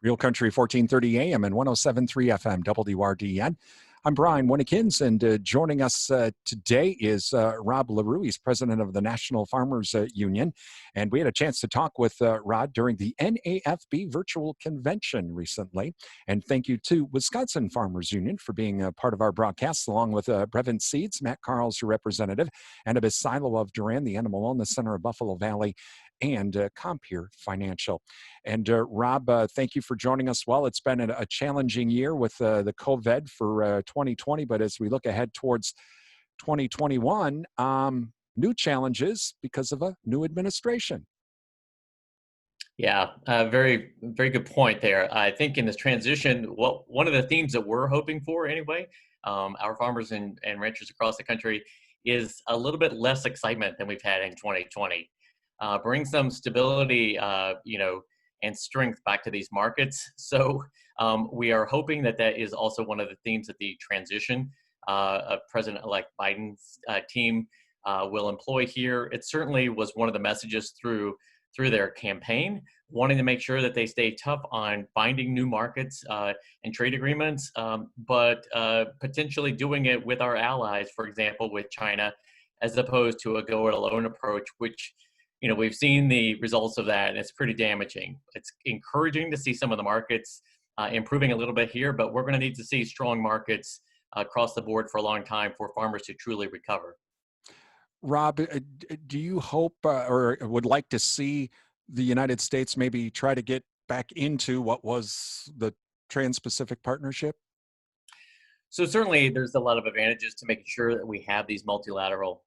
Real Country 1430 AM and 107.3 FM WRDN. I'm Brian Winnekins, and joining us today is Rob Larew. He's president of the National Farmers Union. And we had a chance to talk with Rod during the NAFB virtual convention recently. And thank you to Wisconsin Farmers Union for being a part of our broadcast, along with Brevin Seeds, Matt Carl's your representative, and Abyss Silo of Duran, the Animal Wellness Center of Buffalo Valley, and Compeer Financial. And Rob, thank you for joining us. Well, it's been a challenging year with the COVID for 2020, but as we look ahead towards 2021, new challenges because of a new administration. Yeah, very, very good point there. I think in this transition, one of the themes that we're hoping for anyway, our farmers and ranchers across the country, is a little bit less excitement than we've had in 2020. Bring some stability, and strength back to these markets. So we are hoping that is also one of the themes that the transition of President-elect Biden's team will employ here. It certainly was one of the messages through their campaign, wanting to make sure that they stay tough on finding new markets and trade agreements, but potentially doing it with our allies, for example, with China, as opposed to a go-it-alone approach, which we've seen the results of that, and it's pretty damaging. It's encouraging to see some of the markets improving a little bit here, but we're going to need to see strong markets across the board for a long time for farmers to truly recover. Rob, do you hope or would like to see the United States maybe try to get back into what was the Trans-Pacific Partnership? So certainly there's a lot of advantages to making sure that we have these multilateral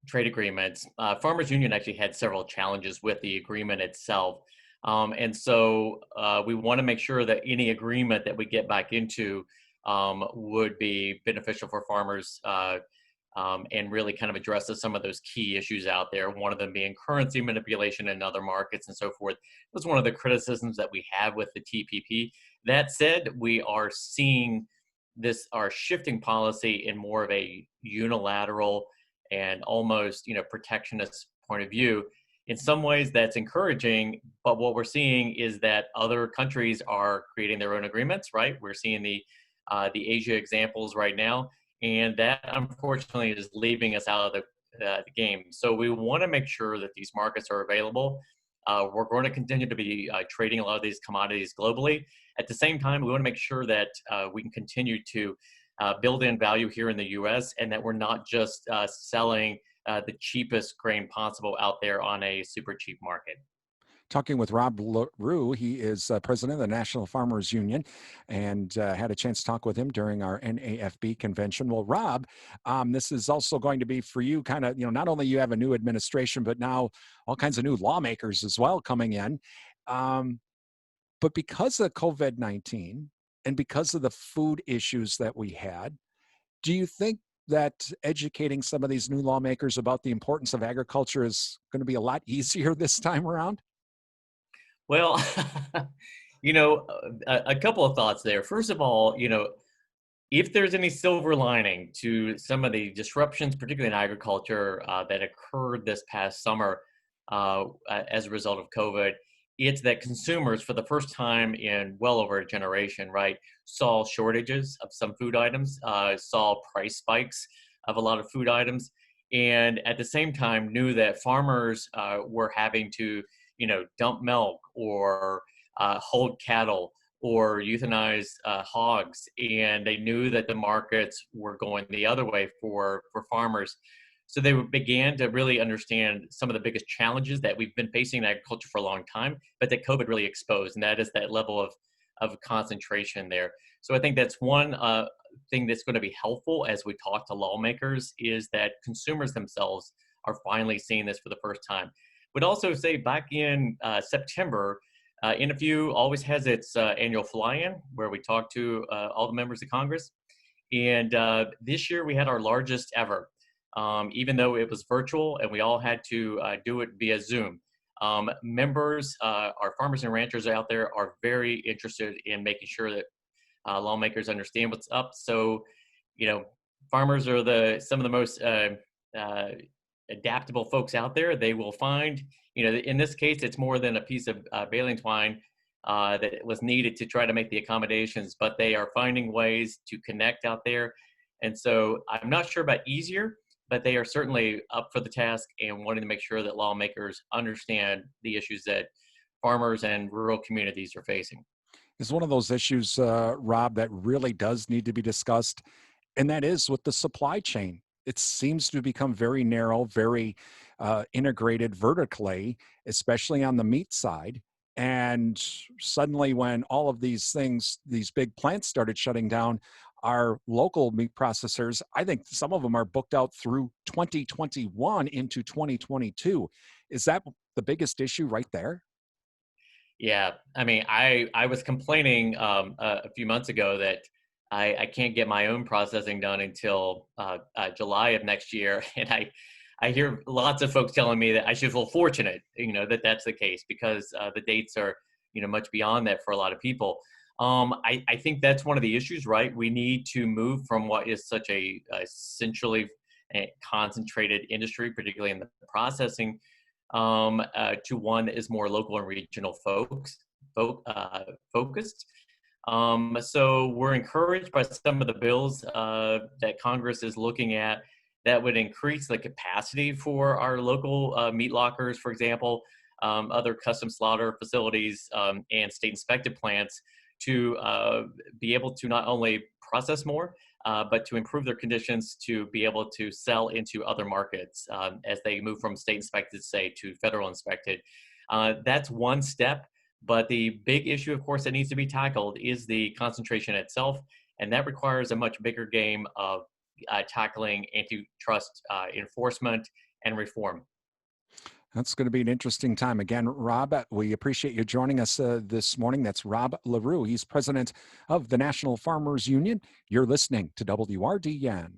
trade agreements. Farmers Union actually had several challenges with the agreement itself. And so we want to make sure that any agreement that we get back into would be beneficial for farmers and really kind of addresses some of those key issues out there, one of them being currency manipulation in other markets and so forth. That's one of the criticisms that we have with the TPP. That said, we are seeing our shifting policy in more of a unilateral and almost protectionist point of view. In some ways that's encouraging, but what we're seeing is that other countries are creating their own agreements, right? We're seeing the Asia examples right now, and that unfortunately is leaving us out of the game. So we want to make sure that these markets are available. We're going to continue to be trading a lot of these commodities globally. At the same time, we want to make sure that we can continue to build in value here in the U.S. and that we're not just selling the cheapest grain possible out there on a super cheap market. Talking with Rob Larew. He is president of the National Farmers Union, and had a chance to talk with him during our NAFB convention. Well, Rob, this is also going to be for you kind of, not only you have a new administration, but now all kinds of new lawmakers as well coming in. But because of COVID-19 and because of the food issues that we had, do you think that educating some of these new lawmakers about the importance of agriculture is going to be a lot easier this time around? Well, a couple of thoughts there. First of all, if there's any silver lining to some of the disruptions, particularly in agriculture, that occurred this past summer as a result of COVID, it's that consumers, for the first time in well over a generation, right, saw shortages of some food items, saw price spikes of a lot of food items, and at the same time knew that farmers were having to, dump milk or hold cattle or euthanize hogs, and they knew that the markets were going the other way for farmers. So they began to really understand some of the biggest challenges that we've been facing in agriculture for a long time, but that COVID really exposed, and that is that level of concentration there. So I think that's one thing that's going to be helpful as we talk to lawmakers, is that consumers themselves are finally seeing this for the first time. Would also say back in September, NFU always has its annual fly-in where we talk to all the members of Congress. And this year we had our largest ever. Even though it was virtual and we all had to do it via Zoom. Members, our farmers and ranchers out there, are very interested in making sure that lawmakers understand what's up. So, farmers are some of the most adaptable folks out there, they will find, in this case, it's more than a piece of baling twine that was needed to try to make the accommodations, but they are finding ways to connect out there. And so I'm not sure about easier, but they are certainly up for the task and wanting to make sure that lawmakers understand the issues that farmers and rural communities are facing. Is one of those issues, Rob, that really does need to be discussed, and that is with the supply chain. It seems to become very narrow, very integrated vertically, especially on the meat side. And suddenly, when all of these things, these big plants started shutting down, our local meat processors, I think some of them are booked out through 2021 into 2022. Is that the biggest issue right there? Yeah, I mean, I was complaining a few months ago that I can't get my own processing done until July of next year, and I hear lots of folks telling me that I should feel fortunate, that that's the case because the dates are much beyond that for a lot of people. I think that's one of the issues, right? We need to move from what is such a centrally concentrated industry, particularly in the processing to one that is more local and regional focused. So we're encouraged by some of the bills that Congress is looking at that would increase the capacity for our local meat lockers, for example, other custom slaughter facilities and state inspected plants to be able to not only process more, but to improve their conditions to be able to sell into other markets as they move from state inspected, say, to federal inspected. That's one step, but the big issue, of course, that needs to be tackled is the concentration itself, and that requires a much bigger game of tackling antitrust enforcement and reform. That's going to be an interesting time. Again, Rob, we appreciate you joining us this morning. That's Rob Larew. He's president of the National Farmers Union. You're listening to WRDN.